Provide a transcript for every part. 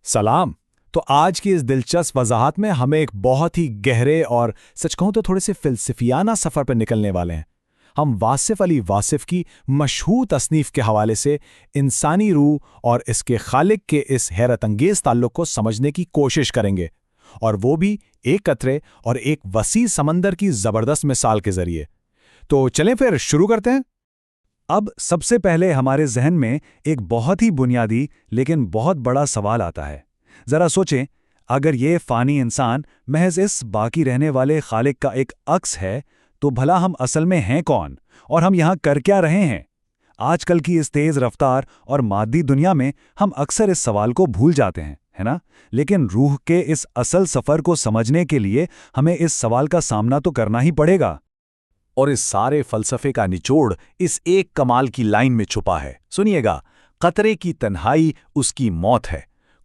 سلام۔ تو آج کی اس دلچسپ وضاحت میں ہمیں ایک بہت ہی گہرے اور سچ کہوں تو تھوڑے سے فلسفیانہ سفر پر نکلنے والے ہیں۔ ہم واصف علی واصف کی مشہور تصنیف کے حوالے سے انسانی روح اور اس کے خالق کے اس حیرت انگیز تعلق کو سمجھنے کی کوشش کریں گے، اور وہ بھی ایک قطرے اور ایک وسیع سمندر کی زبردست مثال کے ذریعے۔ تو چلیں پھر شروع کرتے ہیں۔ اب سب سے پہلے ہمارے ذہن میں ایک بہت ہی بنیادی لیکن بہت بڑا سوال آتا ہے۔ ذرا سوچیں، اگر یہ فانی انسان محض اس باقی رہنے والے خالق کا ایک عکس ہے تو بھلا ہم اصل میں ہیں کون، اور ہم یہاں کر کیا رہے ہیں؟ آج کل کی اس تیز رفتار اور مادی دنیا میں ہم اکثر اس سوال کو بھول جاتے ہیں، ہے نا؟ لیکن روح کے اس اصل سفر کو سمجھنے کے لیے ہمیں اس سوال کا سامنا تو کرنا ہی پڑے گا۔ اور اس سارے فلسفے کا نچوڑ اس ایک کمال کی لائن میں چھپا ہے۔ سنیے گا، قطرے کی تنہائی اس کی موت ہے،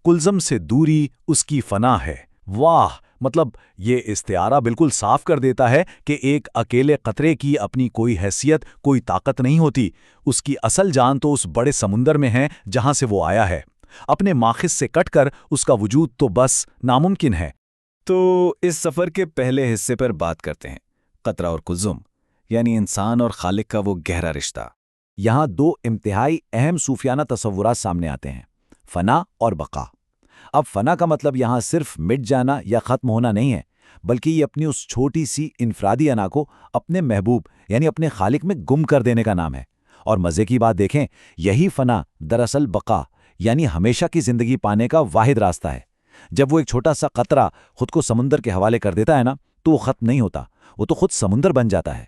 کلزم سے دوری اس کی فنا ہے۔ واہ، مطلب یہ استعارہ بالکل صاف کر دیتا ہے کہ ایک اکیلے قطرے کی اپنی کوئی حیثیت، کوئی طاقت نہیں ہوتی۔ اس کی اصل جان تو اس بڑے سمندر میں ہے جہاں سے وہ آیا ہے۔ اپنے ماخذ سے کٹ کر اس کا وجود تو بس ناممکن ہے۔ تو اس سفر کے پہلے حصے پر بات کرتے ہیں، قطرہ اور کلزم، یعنی انسان اور خالق کا وہ گہرا رشتہ۔ یہاں دو انتہائی اہم صوفیانہ تصورات سامنے آتے ہیں، فنا اور بقا۔ اب فنا کا مطلب یہاں صرف مٹ جانا یا ختم ہونا نہیں ہے، بلکہ یہ اپنی اس چھوٹی سی انفرادی انا کو اپنے محبوب یعنی اپنے خالق میں گم کر دینے کا نام ہے۔ اور مزے کی بات دیکھیں، یہی فنا دراصل بقا یعنی ہمیشہ کی زندگی پانے کا واحد راستہ ہے۔ جب وہ ایک چھوٹا سا قطرہ خود کو سمندر کے حوالے کر دیتا ہے نا، تو وہ ختم نہیں ہوتا، وہ تو خود سمندر بن جاتا ہے۔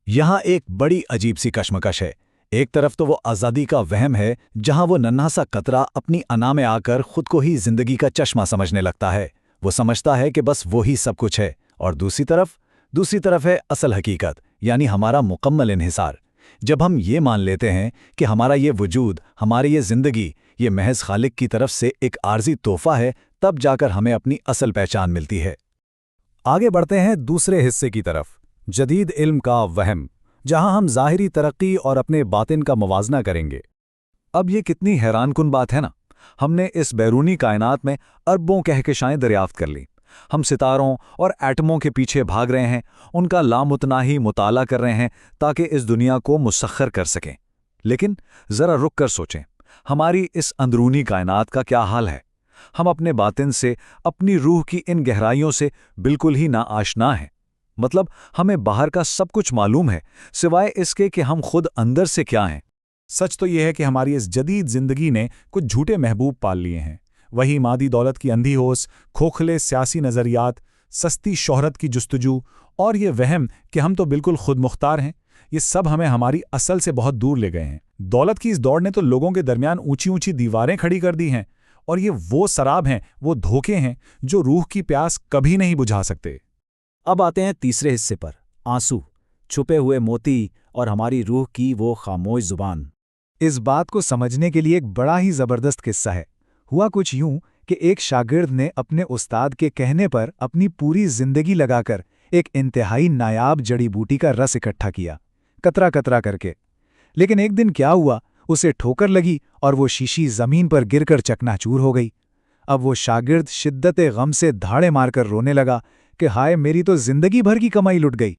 یہاں ایک بڑی عجیب سی کشمکش ہے۔ ایک طرف تو وہ آزادی کا وہم ہے، جہاں وہ ننھا سا قطرہ اپنی انا میں آ کر خود کو ہی زندگی کا چشمہ سمجھنے لگتا ہے۔ وہ سمجھتا ہے کہ بس وہی سب کچھ ہے۔ اور دوسری طرف ہے اصل حقیقت، یعنی ہمارا مکمل انحصار۔ جب ہم یہ مان لیتے ہیں کہ ہمارا یہ وجود، ہماری یہ زندگی، یہ محض خالق کی طرف سے ایک عارضی تحفہ ہے، تب جا کر ہمیں اپنی اصل پہچان ملتی ہے۔ آگے بڑھتے ہیں دوسرے حصے کی طرف، جدید علم کا وہم، جہاں ہم ظاہری ترقی اور اپنے باطن کا موازنہ کریں گے۔ اب یہ کتنی حیران کن بات ہے نا، ہم نے اس بیرونی کائنات میں اربوں کہکشائیں دریافت کر لیں۔ ہم ستاروں اور ایٹموں کے پیچھے بھاگ رہے ہیں، ان کا لامتناہی مطالعہ کر رہے ہیں تاکہ اس دنیا کو مسخر کر سکیں۔ لیکن ذرا رک کر سوچیں، ہماری اس اندرونی کائنات کا کیا حال ہے؟ ہم اپنے باطن سے، اپنی روح کی ان گہرائیوں سے بالکل ہی نا آشنا ہیں۔ مطلب ہمیں باہر کا سب کچھ معلوم ہے، سوائے اس کے کہ ہم خود اندر سے کیا ہیں۔ سچ تو یہ ہے کہ ہماری اس جدید زندگی نے کچھ جھوٹے محبوب پال لیے ہیں۔ وہی مادی دولت کی اندھی ہوس، کھوکھلے سیاسی نظریات، سستی شہرت کی جستجو، اور یہ وہم کہ ہم تو بالکل خود مختار ہیں، یہ سب ہمیں ہماری اصل سے بہت دور لے گئے ہیں۔ دولت کی اس دوڑ نے تو لوگوں کے درمیان اونچی اونچی دیواریں کھڑی کر دی ہیں، اور یہ وہ سراب ہیں، وہ دھوکے ہیں جو روح کی پیاس کبھی نہیں بجھا سکتے۔ اب آتے ہیں تیسرے حصے پر، آنسو، چھپے ہوئے موتی اور ہماری روح کی وہ خاموش زبان۔ اس بات کو سمجھنے کے لیے ایک بڑا ہی زبردست قصہ ہے۔ ہوا کچھ یوں کہ ایک شاگرد نے اپنے استاد کے کہنے پر اپنی پوری زندگی لگا کر ایک انتہائی نایاب جڑی بوٹی کا رس اکٹھا کیا، قطرہ قطرہ کر کے۔ لیکن ایک دن کیا ہوا، اسے ٹھوکر لگی اور وہ شیشی زمین پر گر کر چکنا چور ہو گئی۔ اب وہ شاگرد شدت غم سے دھاڑے مار کر رونے لگا کہ ہائے، میری تو زندگی بھر کی کمائی لٹ گئی۔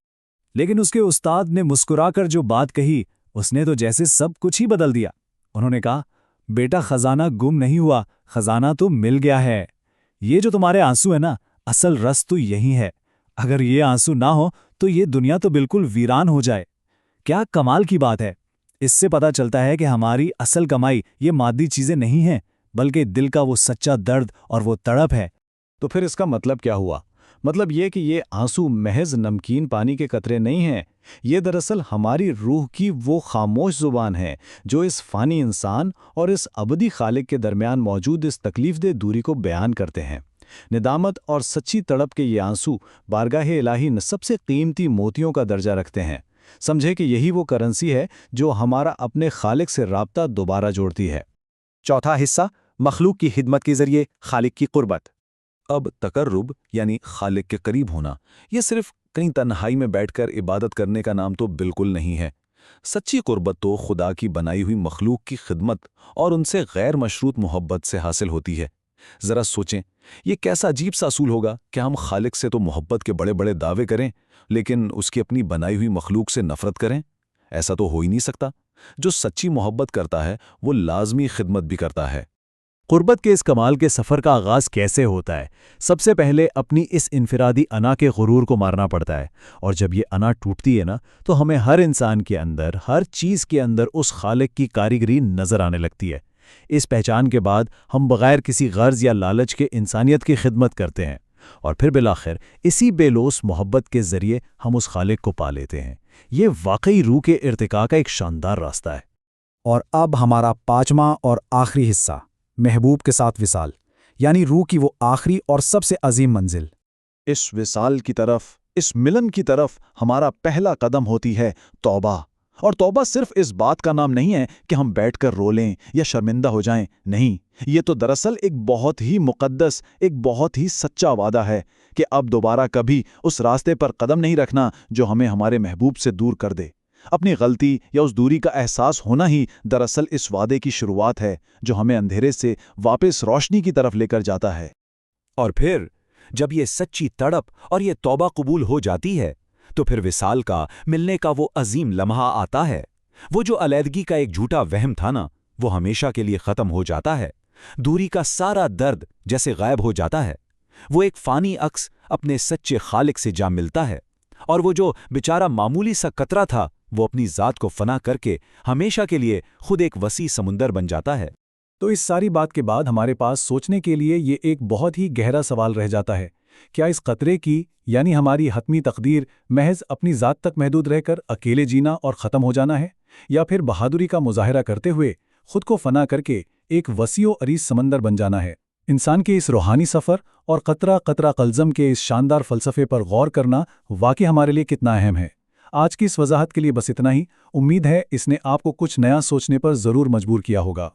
لیکن اس کے استاد نے مسکرا کر جو بات کہی، اس نے تو جیسے سب کچھ ہی بدل دیا۔ انہوں نے کہا، بیٹا، خزانہ گم نہیں ہوا، خزانہ تو مل گیا ہے۔ یہ جو تمہارے آنسو ہے نا، اصل رس تو یہی ہے۔ اگر یہ آنسو نہ ہو تو یہ دنیا تو بالکل ویران ہو جائے۔ کیا کمال کی بات ہے! اس سے پتہ چلتا ہے کہ ہماری اصل کمائی یہ مادی چیزیں نہیں ہیں، بلکہ دل کا وہ سچا درد اور وہ تڑپ ہے۔ تو پھر اس کا مطلب کیا ہوا؟ مطلب یہ کہ یہ آنسو محض نمکین پانی کے قطرے نہیں ہیں، یہ دراصل ہماری روح کی وہ خاموش زبان ہے جو اس فانی انسان اور اس ابدی خالق کے درمیان موجود اس تکلیف دہ دوری کو بیان کرتے ہیں۔ ندامت اور سچی تڑپ کے یہ آنسو بارگاہ الہی سب سے قیمتی موتیوں کا درجہ رکھتے ہیں۔ سمجھے کہ یہی وہ کرنسی ہے جو ہمارا اپنے خالق سے رابطہ دوبارہ جوڑتی ہے۔ چوتھا حصہ، مخلوق کی خدمت کے ذریعے خالق کی قربت۔ اب تقرب یعنی خالق کے قریب ہونا، یہ صرف کہیں تنہائی میں بیٹھ کر عبادت کرنے کا نام تو بالکل نہیں ہے۔ سچی قربت تو خدا کی بنائی ہوئی مخلوق کی خدمت اور ان سے غیر مشروط محبت سے حاصل ہوتی ہے۔ ذرا سوچیں، یہ کیسا عجیب سا اصول ہوگا کہ ہم خالق سے تو محبت کے بڑے بڑے دعوے کریں لیکن اس کی اپنی بنائی ہوئی مخلوق سے نفرت کریں؟ ایسا تو ہو ہی نہیں سکتا۔ جو سچی محبت کرتا ہے وہ لازمی خدمت بھی کرتا ہے۔ قربت کے اس کمال کے سفر کا آغاز کیسے ہوتا ہے؟ سب سے پہلے اپنی اس انفرادی انا کے غرور کو مارنا پڑتا ہے، اور جب یہ انا ٹوٹتی ہے نا تو ہمیں ہر انسان کے اندر، ہر چیز کے اندر اس خالق کی کاریگری نظر آنے لگتی ہے۔ اس پہچان کے بعد ہم بغیر کسی غرض یا لالچ کے انسانیت کی خدمت کرتے ہیں، اور پھر بالآخر اسی بے لوث محبت کے ذریعے ہم اس خالق کو پا لیتے ہیں۔ یہ واقعی روح کے ارتقاء کا ایک شاندار راستہ ہے۔ اور اب ہمارا پانچواں اور آخری حصہ، محبوب کے ساتھ وصال، یعنی روح کی وہ آخری اور سب سے عظیم منزل۔ اس وصال کی طرف، اس ملن کی طرف ہمارا پہلا قدم ہوتی ہے توبہ۔ اور توبہ صرف اس بات کا نام نہیں ہے کہ ہم بیٹھ کر رو لیں یا شرمندہ ہو جائیں، نہیں، یہ تو دراصل ایک بہت ہی مقدس، ایک بہت ہی سچا وعدہ ہے کہ اب دوبارہ کبھی اس راستے پر قدم نہیں رکھنا جو ہمیں ہمارے محبوب سے دور کر دے۔ اپنی غلطی یا اس دوری کا احساس ہونا ہی دراصل اس وعدے کی شروعات ہے جو ہمیں اندھیرے سے واپس روشنی کی طرف لے کر جاتا ہے۔ اور پھر جب یہ سچی تڑپ اور یہ توبہ قبول ہو جاتی ہے تو پھر وصال کا، ملنے کا وہ عظیم لمحہ آتا ہے۔ وہ جو علیحدگی کا ایک جھوٹا وہم تھا نا، وہ ہمیشہ کے لیے ختم ہو جاتا ہے۔ دوری کا سارا درد جیسے غائب ہو جاتا ہے۔ وہ ایک فانی عکس اپنے سچے خالق سے جا ملتا ہے، اور وہ جو بیچارہ معمولی سا قطرہ تھا وہ اپنی ذات کو فنا کر کے ہمیشہ کے لیے خود ایک وسیع سمندر بن جاتا ہے۔ تو اس ساری بات کے بعد ہمارے پاس سوچنے کے لیے یہ ایک بہت ہی گہرا سوال رہ جاتا ہے، کیا اس قطرے کی، یعنی ہماری حتمی تقدیر، محض اپنی ذات تک محدود رہ کر اکیلے جینا اور ختم ہو جانا ہے، یا پھر بہادری کا مظاہرہ کرتے ہوئے خود کو فنا کر کے ایک وسیع و عریض سمندر بن جانا ہے؟ انسان کے اس روحانی سفر اور قطرہ قطرہ قلزم کے اس شاندار فلسفے پر غور کرنا واقعی ہمارے لیے کتنا اہم ہے۔ آج کی اس وضاحت کے لیے بس اتنا ہی۔ امید ہے اس نے آپ کو کچھ نیا سوچنے پر ضرور مجبور کیا ہوگا۔